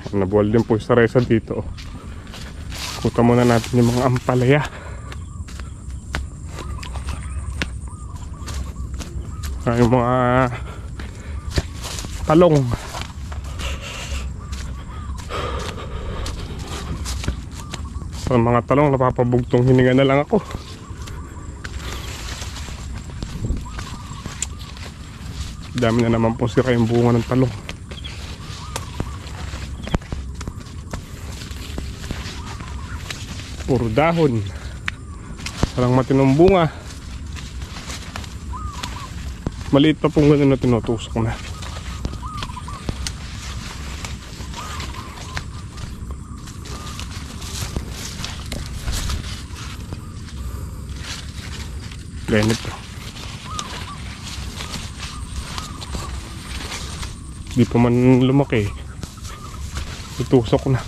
Nabuwal din po sa resa dito. Kuta muna natin yung mga ampalaya. Yung mga talong. Sa mga talong napapabugtong hininga na lang ako. Dami na naman po sira yung bunga ng talong. Puro dahon. Walang matinong bunga. Maliit pa pong ganun na tinutusok na. Ganito. Di pa man lumaki. Itusok na.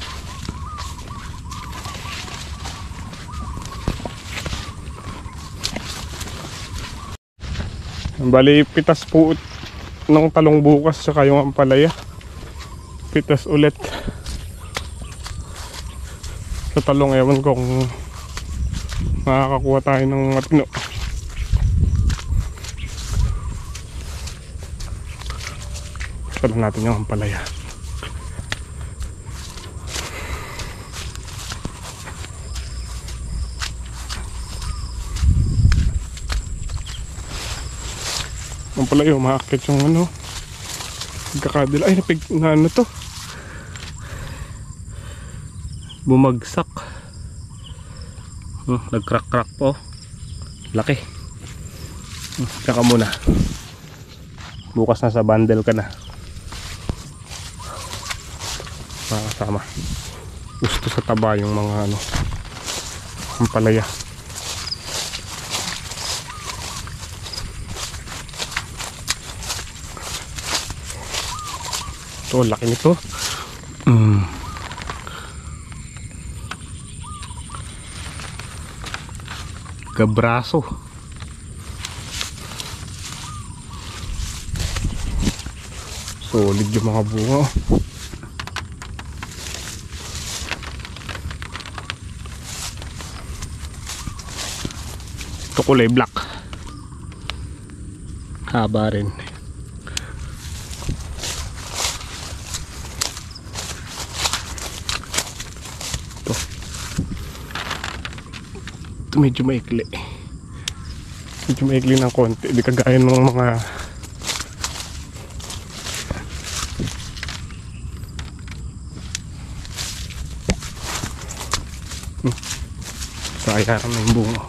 Bali, pitas po ng talong bukas saka yung ampalaya. Pitas ulit. Sa talong, ewan ko kung makakakuha tayo ng matino. Sala natin yung ampalaya. Ampalaya, umaakit yung ano, nagkakadila. Ay, na ano to, bumagsak. Nagcrack-crack po. Laki. Tsaka muna. Bukas na sa bundle ka na. Makakasama. Gusto sa taba yung mga ano, ampalaya. Ito, laki nito. Kabraso. Solid yung mga bunga. Ito kulay black. Haba rin. Ito medyo maikli. Medyo maikli ng konti. Di kagaya ng mga sayang na yung bunga.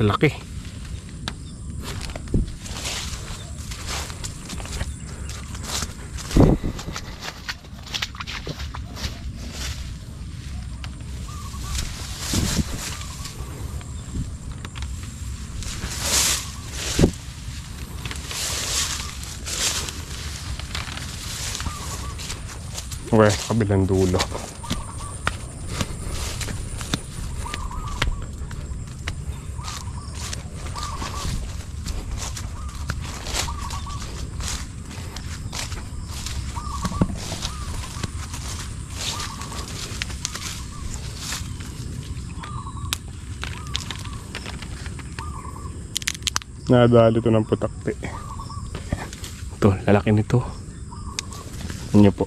Lalaki. Okay, kabilang dulo. Nadali ito ng putakti. Ito, lalaki nito. Ano po?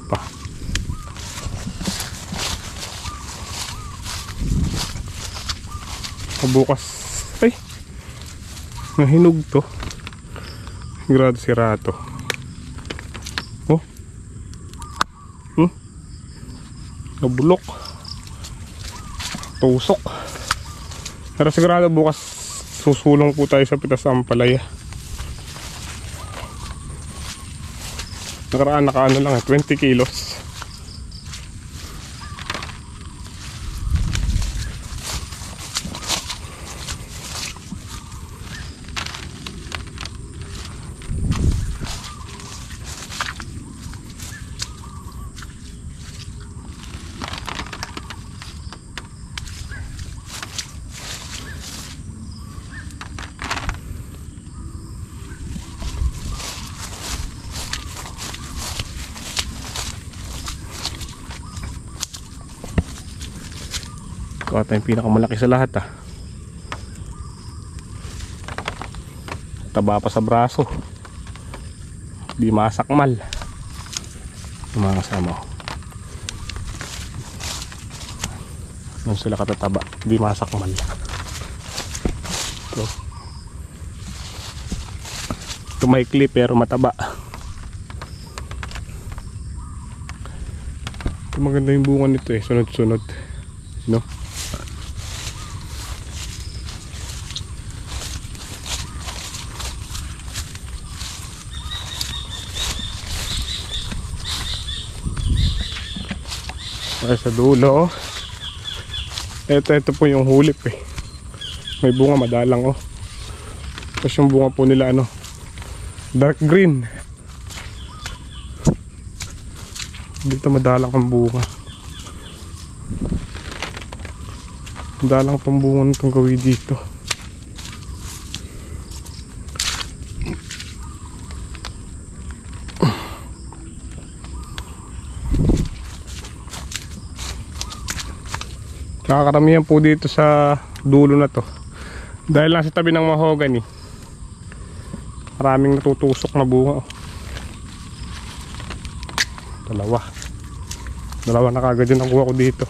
Pa. Bukas. Ay! Nahinog to. Sigurado sira to. Oh. Nabulok. Tusok. Pero sigurado bukas susulong po tayo sa pitas ampalaya. Nakaraan nakaano lang 20 kilos. Ito ata yung pinakamalaki sa lahat ah. Taba pa sa braso. Di masakmal. Yung mga kasama ko. Yan sila katataba. Di masakmal. Ito. Ito maikli pero mataba. Ito maganda yung bunga nito eh. Sunod-sunod. No? Ay, sa dulo. Ito po yung hulip eh. May bunga madalang oh. Tapos yung bunga po nila ano, dark green. Dito madalang ang bunga. Madalang tong bunga nitong gawin dito. Nakakaramihan po dito sa dulo na to. Dahil lang sa tabi ng mahogany. Maraming natutusok na bunga. Dalawa na kagad yung nakuha ko dito.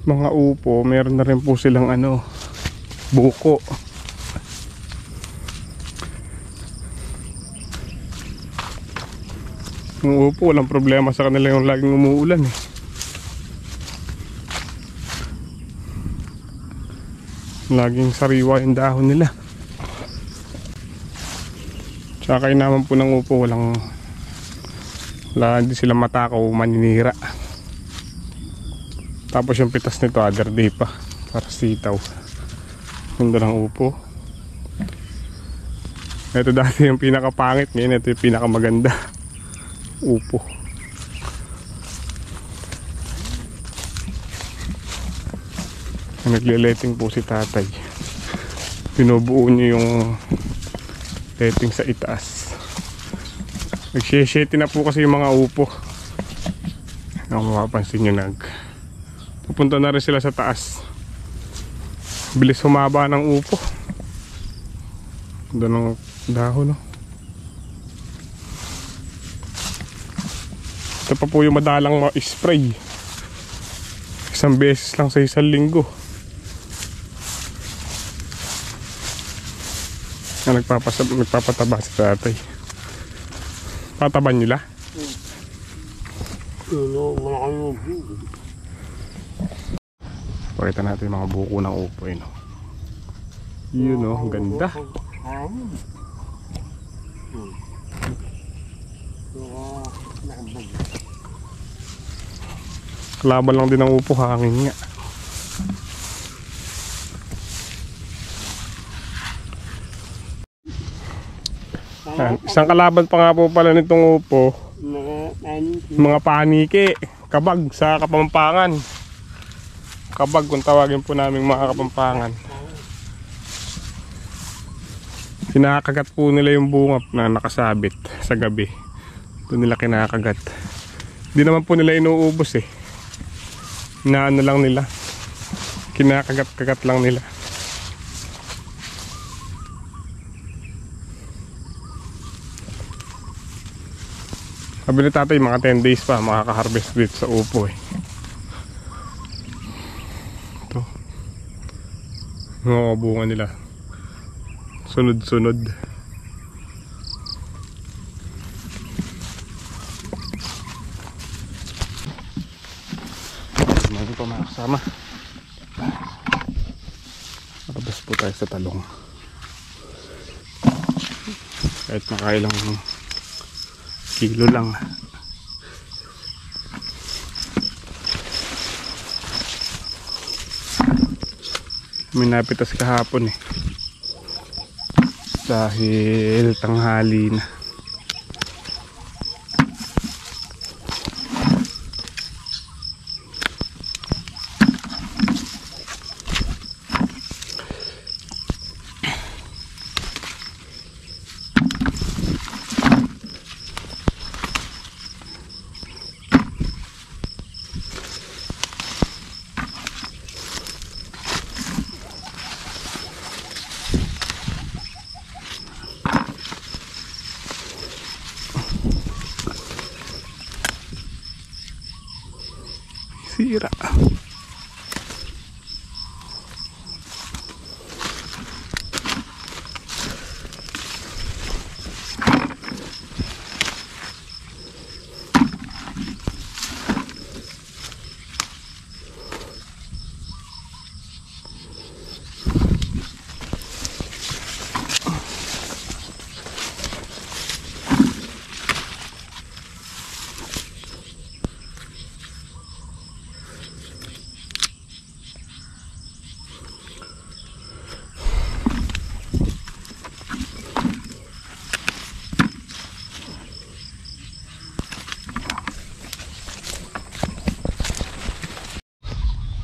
Mga upo, meron na rin po silang ano, buko. Yung upo, walang problema sa kanila yung laging umuulan eh. Laging sariwa yung dahon nila. Tsaka naman po ng upo, hindi sila matakaw, maninira. Tapos yung pitas nito other day pa, para sitaw. Ganda ng upo. Ito dati yung pinakapangit, ngayon ito yung pinakamaganda. Upo. Nagle-letting po si tatay. Pinubuo niyo yung letting sa itaas. Nag-shete na po kasi yung mga upo. Kung mapapansin nyo, pupunta na rin sila sa taas. Bilis humaba ng upo. Doon ang dahon, no? Ito pa po yung madalang ma-spray. Isang beses lang sa isang linggo. Nagpapataba si tatay. Pataban nila? Pakita natin yung mga buko ng upo eh, no? Yun o, ganda. Kalaban lang din ng upo, hangin nga. Isang kalaban pa nga po pala nitong upo, mga paniki, kabag sa Kapampangan. Kabag kung tawagin po namin mga Kapampangan. Kinakagat po nila yung bunga na nakasabit sa gabi. Doon nila kinakagat. Hindi naman po nila inuubos eh. Inaano lang nila. Kinakagat-kagat lang nila. Sabi ni tatay mga 10 days pa makaka-harvest dito sa upo eh. Ito. Mga bunga nila. Sunod-sunod. Mayroon pa mga kasama. Nakabas po tayo sa talong. Kahit makailang kilo lang. May napitas kahapon eh. Dahil tanghali na. sira.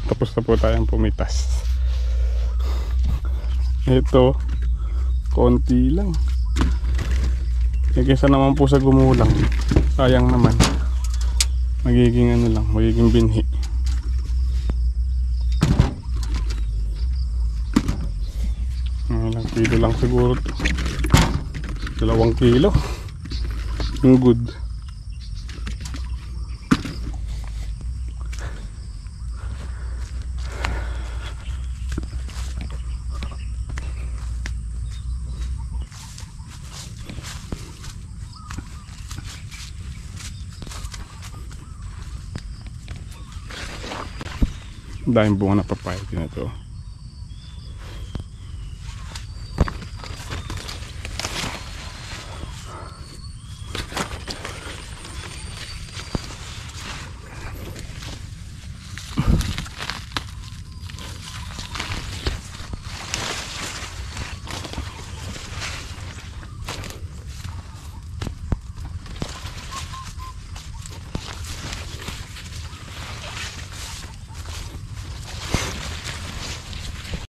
Tapos na po tayong pumitas. Ito, konti lang. Kaysa naman po sa gumulang, sayang naman. Magiging ano lang, magiging binhi. Ilang kilo lang siguro to. 2 kilo. Yung good. Daming bunga na papaya na to.